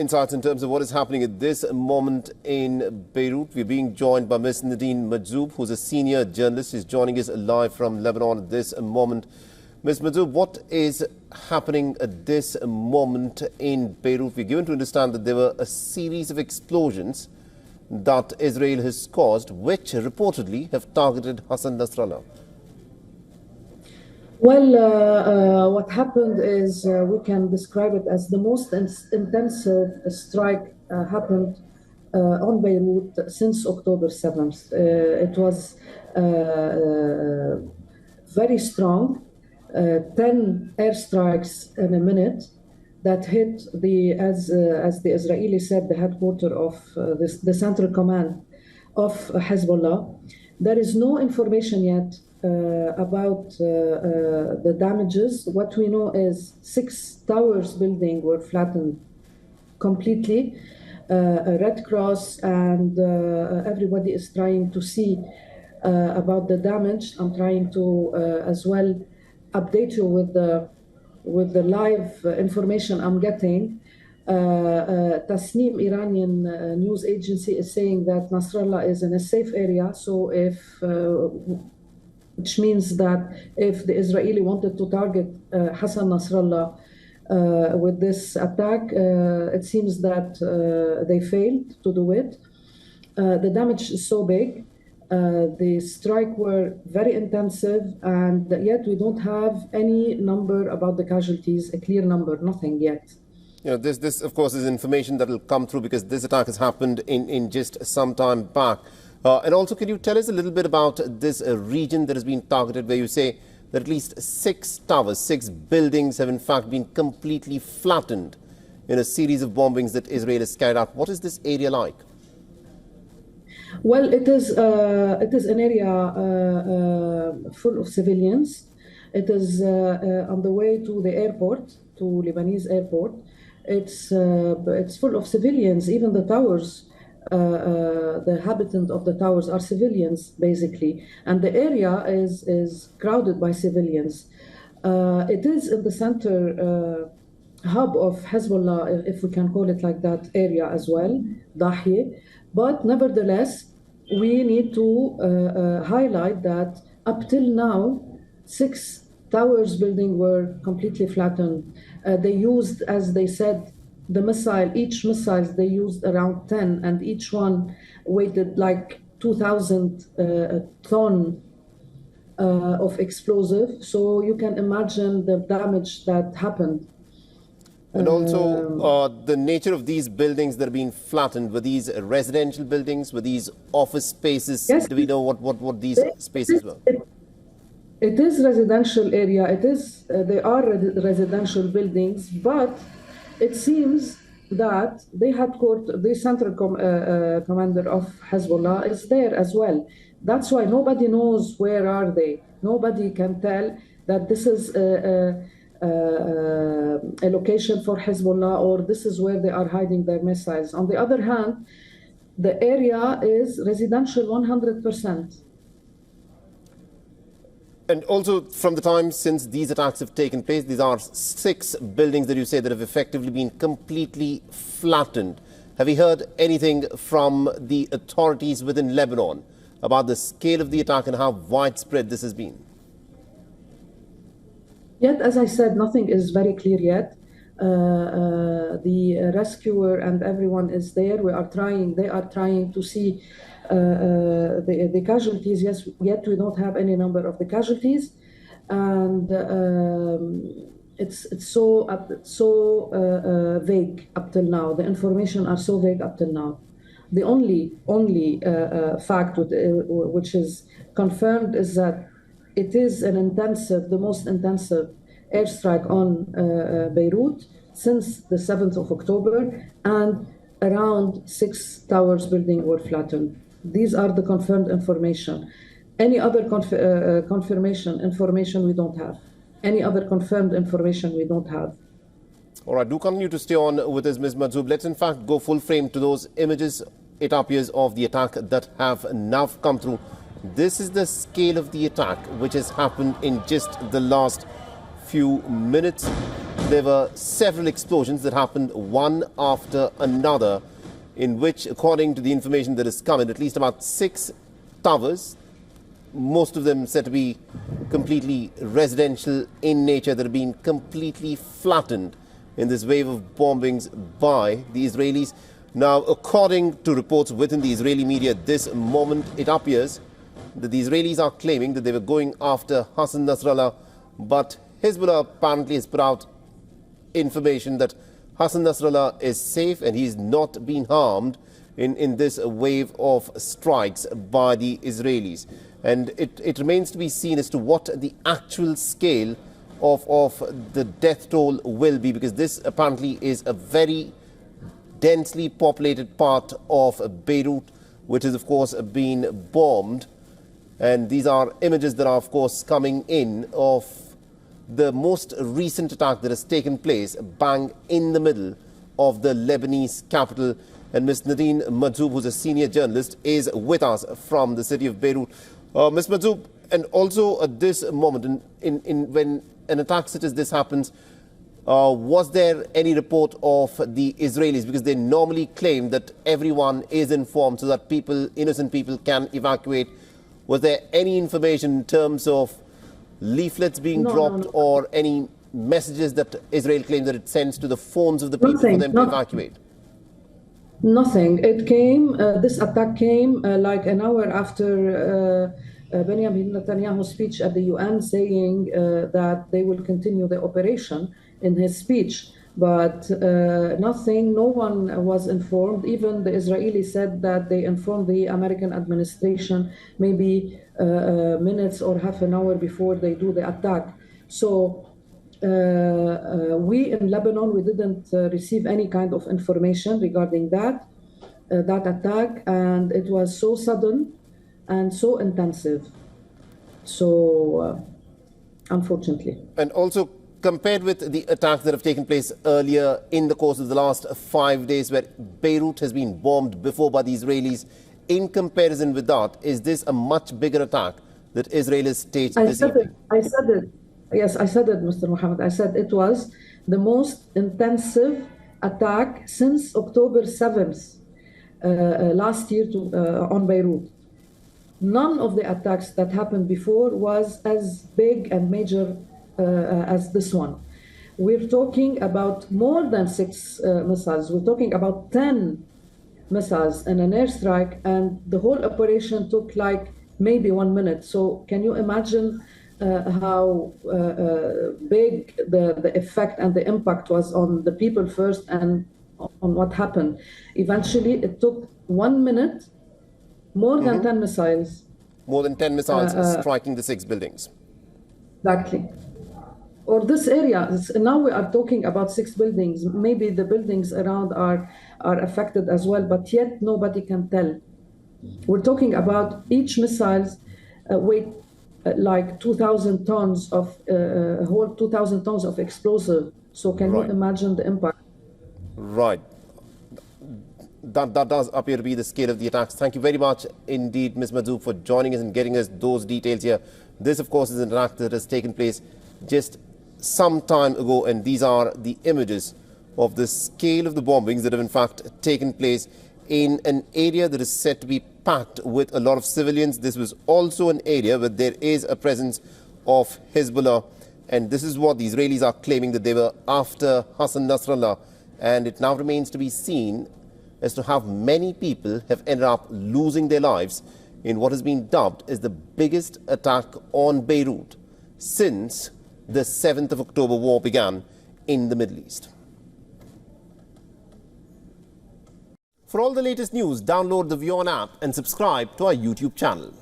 insights in terms of what is happening at this moment in Beirut. We're being joined by Ms. Nadine Majzoub, who's a senior journalist. She's joining us live from Lebanon at this moment. Ms. Majzoub, what is happening at this moment in Beirut? We're given to understand that there were a series of explosions that Israel has caused, which reportedly have targeted Hassan Nasrallah. Well, what happened is we can describe it as the most intensive strike happened on Beirut since October 7th. It was very strong, 10 airstrikes in a minute that hit as the Israeli said, the headquarters of the central command of Hezbollah. There is no information yet about the damages. What we know is 6 towers building were flattened completely. Red Cross and everybody is trying to see about the damage. I'm trying to as well update you with the live information I'm getting. Tasnim, Iranian news agency, is saying that Nasrallah is in a safe area. So which means that if the Israeli wanted to target Hassan Nasrallah with this attack, it seems that they failed to do it. The damage is so big. The strike were very intensive, and yet we don't have any number about the casualties, a clear number, nothing yet. You know, this of course is information that will come through because this attack has happened in just some time back. And also, can you tell us a little bit about this region that has been targeted, where you say that at least 6 towers, 6 buildings have in fact been completely flattened in a series of bombings that Israel has carried out. What is this area like? Well, it is an area full of civilians. It is on the way to the airport, to Lebanese airport. It's full of civilians. Even the towers, the inhabitants of the towers are civilians, basically. And the area is crowded by civilians. It is in the center hub of Hezbollah, if we can call it like that, area as well, Dahieh. But nevertheless, we need to highlight that up till now, 6 towers building were completely flattened. They used, as they said, each missile they used around 10, and each one weighted like 2,000 ton of explosive. So you can imagine the damage that happened. And also the nature of these buildings that are being flattened, were these residential buildings, were these office spaces? Yes. Do we know what these spaces were? It is residential area. They are residential buildings, but it seems that the central commander of Hezbollah is there as well. That's why nobody knows where are they. Nobody can tell that this is a location for Hezbollah or this is where they are hiding their missiles. On the other hand, the area is residential 100%. And also, from the time since these attacks have taken place, these are 6 buildings that you say that have effectively been completely flattened. Have you heard anything from the authorities within Lebanon about the scale of the attack and how widespread this has been? Yet, as I said, nothing is very clear yet. The rescuer and everyone is there. They are trying to see the casualties. Yes, yet we don't have any number of the casualties, and it's so vague up till now. The information are so vague up till now. The only fact which is confirmed is that it is the most intensive airstrike on Beirut since the 7th of October, and around 6 towers building were flattened. These are the confirmed information. Any other information we don't have. Any other confirmed information we don't have. All right, do continue to stay on with us, Ms. Majzoub. Let's in fact go full frame to those images, it appears, of the attack that have now come through. This is the scale of the attack which has happened in just the last few minutes. there were several explosions that happened one after another, in which, according to the information that has come in, at least about 6 towers, most of them said to be completely residential in nature, that have been completely flattened in this wave of bombings by the Israelis. Now, according to reports within the Israeli media at this moment, it appears that the Israelis are claiming that they were going after Hassan Nasrallah, but Hezbollah apparently has put out information that Hassan Nasrallah is safe and he's not been harmed in this wave of strikes by the Israelis. And it remains to be seen as to what the actual scale of the death toll will be, because this apparently is a very densely populated part of Beirut, which has of course been bombed. And these are images that are of course coming in of the most recent attack that has taken place bang in the middle of the Lebanese capital. And Ms. Nadine Majoub, who's a senior journalist, is with us from the city of Beirut. Ms. Majoub, and also at this moment, when an attack such as this happens, was there any report of the Israelis? Because they normally claim that everyone is informed so that innocent people can evacuate. Was there any information in terms of leaflets being dropped or any messages that Israel claims that it sends to the phones of the people for them to evacuate? Nothing. It came, this attack came like an hour after Benjamin Netanyahu's speech at the UN, saying that they will continue the operation in his speech. But nothing, no one was informed. Even the Israelis said that they informed the American administration maybe minutes or half an hour before they do the attack. So we in Lebanon, we didn't receive any kind of information regarding that attack, and it was so sudden and so intensive. So unfortunately. And also, compared with the attacks that have taken place earlier in the course of the last 5 days, where Beirut has been bombed before by the Israelis, in comparison with that, is this a much bigger attack that Israel has staged this evening? I said it. Yes, I said it, Mr. Mohammed. I said it was the most intensive attack since October 7th last year on Beirut. None of the attacks that happened before was as big and major as this one. We're talking about more than 6 missiles. We're talking about 10 missiles in an airstrike, and the whole operation took like maybe 1 minute. So can you imagine how big the effect and the impact was on the people first and on what happened? Eventually, it took 1 minute, more than 10 missiles. More than 10 missiles striking the 6 buildings. Exactly. Or this area, now we are talking about 6 buildings. Maybe the buildings around are affected as well, but yet nobody can tell. We're talking about each missile's weight like 2,000 tons of whole 2,000 tons of explosive. So can you imagine the impact? Right. That does appear to be the scale of the attacks. Thank you very much indeed, Ms. Majoub, for joining us and getting us those details here. This, of course, is an attack that has taken place just some time ago, and these are the images of the scale of the bombings that have in fact taken place in an area that is said to be packed with a lot of civilians. This was also an area where there is a presence of Hezbollah, and this is what the Israelis are claiming, that they were after Hassan Nasrallah. And it now remains to be seen as to how many people have ended up losing their lives in what has been dubbed as the biggest attack on Beirut since the 7th of October war began in the Middle East. For all the latest news, download the WION app and subscribe to our YouTube channel.